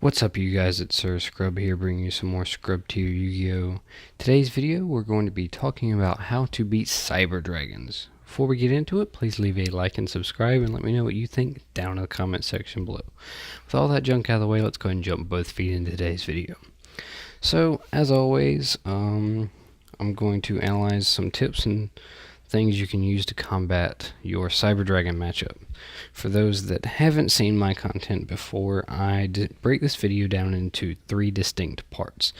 What's up, you guys? It's Sir Scrub here, bringing you some more Scrub Tier Yu-Gi-Oh! Today's video, we're going to be talking about how to beat Cyber Dragons. Before we get into it, please leave a like and subscribe, and let me know what you think down in the comment section below. With all that junk out of the way, let's go ahead and jump both feet into today's video. So, as always, I'm going to analyze some tips and things you can use to combat your Cyber Dragon matchup. For those that haven't seen my content before, I break this video down into three distinct parts.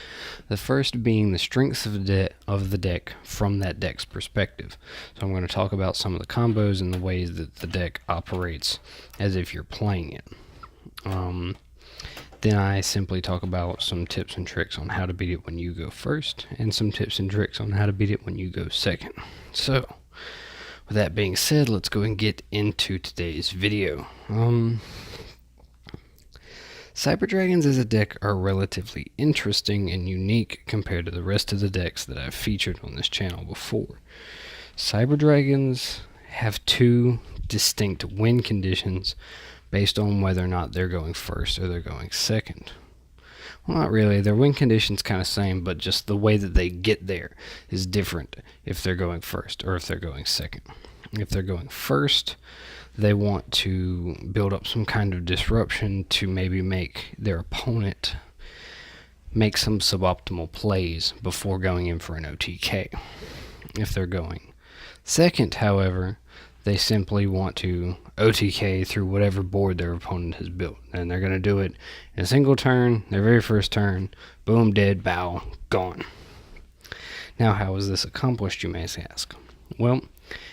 The first being the strengths of the deck from that deck's perspective. So I'm going to talk about some of the combos and the ways that the deck operates as if you're playing it. Then I simply talk about some tips and tricks on how to beat it when you go first, and some tips and tricks on how to beat it when you go second. So, with that being said, let's go and get into today's video. Cyber Dragons as a deck are relatively interesting and unique compared to the rest of the decks that I've featured on this channel before. Cyber Dragons have two distinct win conditions based on whether or not they're going first or they're going second. Well, not really. Their win condition's kind of same, but just the way that they get there is different if they're going first or if they're going second. If they're going first, they want to build up some kind of disruption to maybe make their opponent make some suboptimal plays before going in for an OTK. If they're going second, however, they simply want to OTK through whatever board their opponent has built. And they're going to do it in a single turn, their very first turn. Boom, dead, bow, gone. Now, how is this accomplished, you may ask? Well,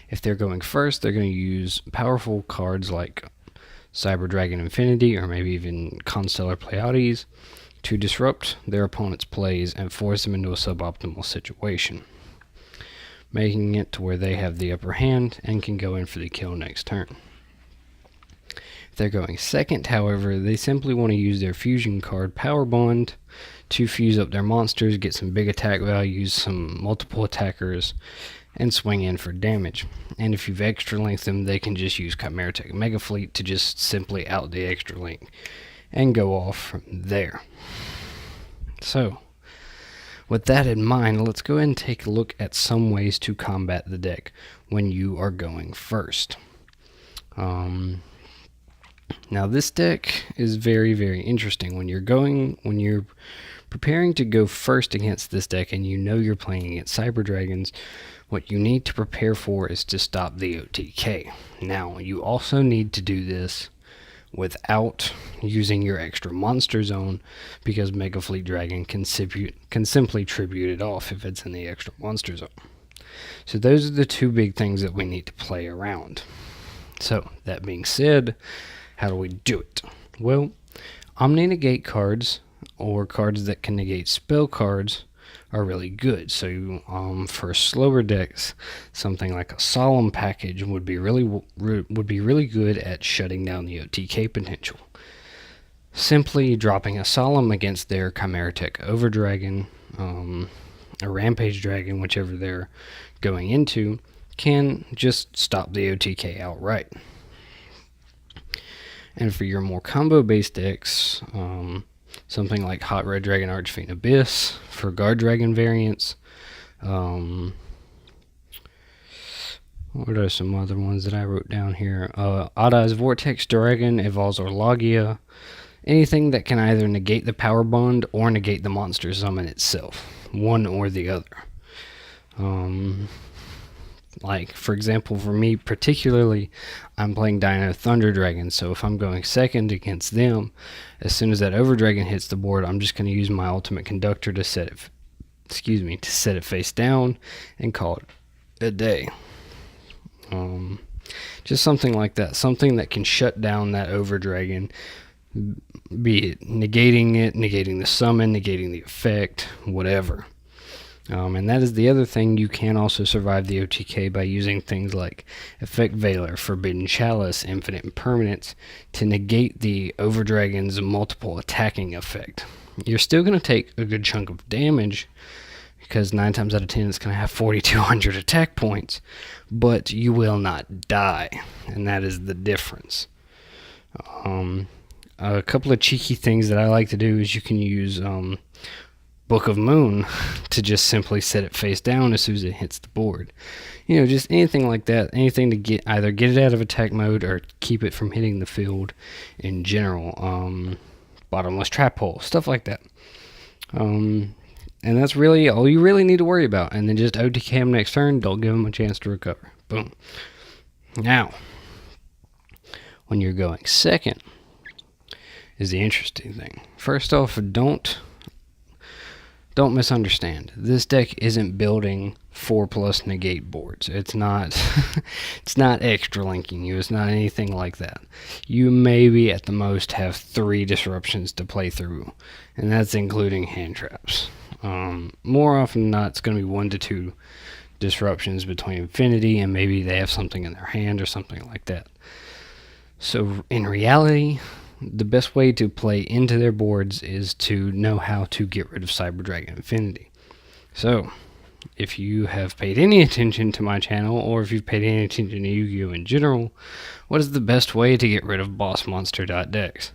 if they're going first, they're going to use powerful cards like Cyber Dragon Infinity or maybe even Constellar Pleiades to disrupt their opponent's plays and force them into a suboptimal situation, making it to where they have the upper hand and can go in for the kill next turn. If they're going second, however, they simply want to use their fusion card Power Bond to fuse up their monsters, get some big attack values, some multiple attackers, and swing in for damage. And if you've extra linked them, they can just use Chimeratech Mega Fleet to just simply out the extra link and go off from there. So, with that in mind, let's go ahead and take a look at some ways to combat the deck when you are going first. Now this deck is very, very interesting. When you're preparing to go first against this deck and you know you're playing against Cyber Dragons, what you need to prepare for is to stop the OTK. Now, you also need to do this without using your extra monster zone, because Mega Fleet Dragon can simply tribute it off if it's in the extra monster zone. So those are the two big things that we need to play around. So, that being said, how do we do it? Well, Omni Negate cards, or cards that can negate spell cards, are really good. So for slower decks, something like a Solemn package would be really good at shutting down the OTK potential. Simply dropping a Solemn against their Chimeratech Overdragon, a Rampage Dragon, whichever they're going into, can just stop the OTK outright. And for your more combo-based decks, something like Hot Red Dragon Archfiend Abyss for Guard Dragon variants. What are some other ones that I wrote down here? Odd-Eyes Vortex Dragon, Evolzor Logia. Anything that can either negate the Power Bond or negate the monster summon itself. One or the other. Like, for example, for me particularly, I'm playing Dino Thunder Dragon, so if I'm going second against them, as soon as that Overdragon hits the board, I'm just going to use my Ultimate Conductor to set it face down and call it a day. Just something like that, something that can shut down that Overdragon, be it negating the summon, negating the effect, whatever. And that is the other thing. You can also survive the OTK by using things like Effect Veiler, Forbidden Chalice, Infinite Impermanence to negate the Overdragon's multiple attacking effect. You're still going to take a good chunk of damage, because 9 times out of 10 it's going to have 4,200 attack points, but you will not die, and that is the difference. A couple of cheeky things that I like to do is you can use Book of Moon to just simply set it face down as soon as it hits the board. Just anything like that. Anything to either get it out of attack mode or keep it from hitting the field in general. Bottomless trap hole, stuff like that. And that's really all you really need to worry about. And then just OTK him next turn. Don't give him a chance to recover. Boom. Now, when you're going second is the interesting thing. First off, don't misunderstand. This deck isn't building 4+ negate boards. It's not it's not extra linking you. It's not anything like that. You maybe at the most have 3 disruptions to play through, and that's including hand traps. More often than not, it's going to be 1 to 2 disruptions between Infinity and maybe they have something in their hand or something like that. So in reality, the best way to play into their boards is to know how to get rid of Cyber Dragon Infinity. So, if you have paid any attention to my channel, or if you've paid any attention to Yu-Gi-Oh! In general, what is the best way to get rid of boss monster decks?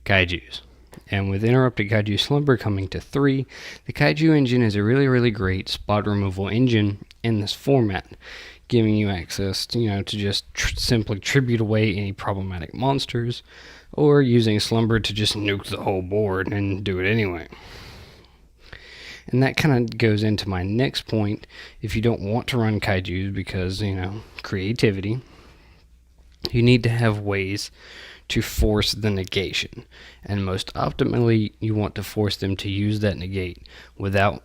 Kaijus. And with Interrupted Kaiju Slumber coming to 3, the Kaiju engine is a really, really great spot removal engine in this format, giving you access, to just simply tribute away any problematic monsters, or using Slumber to just nuke the whole board and do it anyway. And that kind of goes into my next point. If you don't want to run Kaijus because, creativity, you need to have ways to force the negation. And most optimally, you want to force them to use that negate without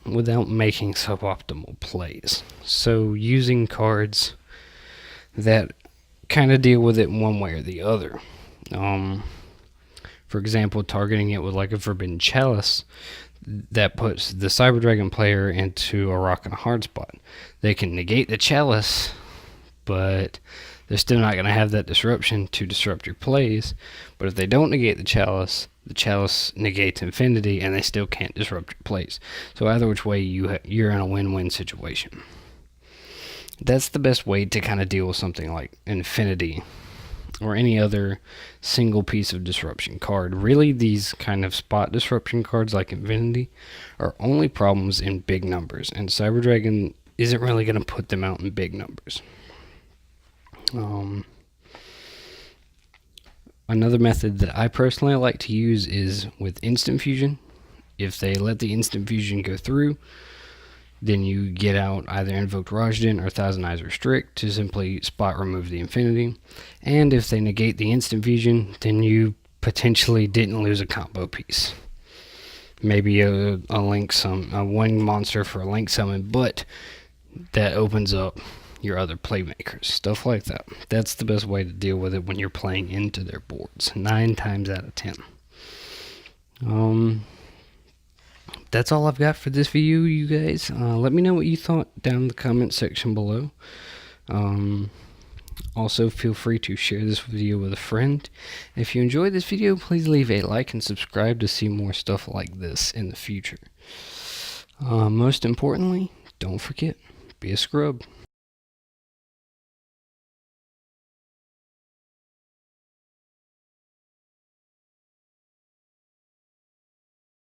making suboptimal plays. So using cards that kind of deal with it one way or the other. For example, targeting it with like a Forbidden Chalice that puts the Cyber Dragon player into a rock and a hard spot. They can negate the Chalice, but they're still not going to have that disruption to disrupt your plays. But if they don't negate the Chalice negates Infinity, and they still can't disrupt your plays. So either which way, you're in a win-win situation. That's the best way to kind of deal with something like Infinity or any other single piece of disruption card. Really, these kind of spot disruption cards like Infinity are only problems in big numbers, and Cyber Dragon isn't really going to put them out in big numbers. Another method that I personally like to use is with Instant Fusion. If they let the Instant Fusion go through, then you get out either Invoked Raijin or Thousand Eyes Restrict to simply spot remove the Infinity. And if they negate the Instant Fusion, then you potentially didn't lose a combo piece. Maybe a one monster for a Link Summon, but that opens up your other playmakers, stuff like that. That's the best way to deal with it when you're playing into their boards, 9 times out of 10. That's all I've got for this video, you guys. Let me know what you thought down in the comment section below. Also, feel free to share this video with a friend. If you enjoyed this video, please leave a like and subscribe to see more stuff like this in the future. Most importantly, don't forget, be a scrub.